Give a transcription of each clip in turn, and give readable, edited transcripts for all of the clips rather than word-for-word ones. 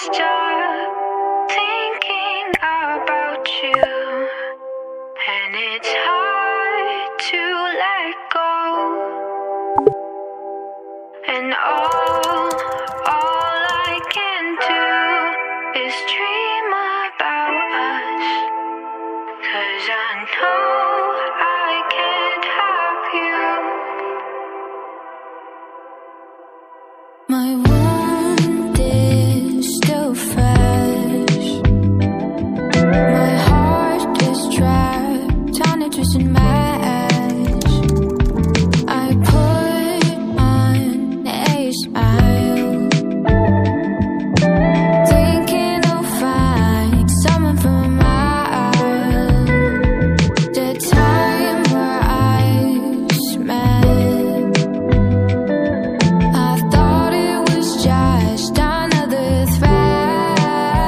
stop thinking about you, and it's hard to let go. And all I can do is dream about us, 'cause I know I can't have you. My wound is still fresh. My heart is trapped on a twisted mesh. I put on a smile, thinking I'll find someone from a mile. The time where I met, I thought it was just another threat.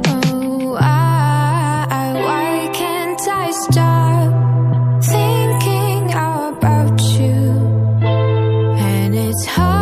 Oh, why can't I stop thinking about you? And it's hard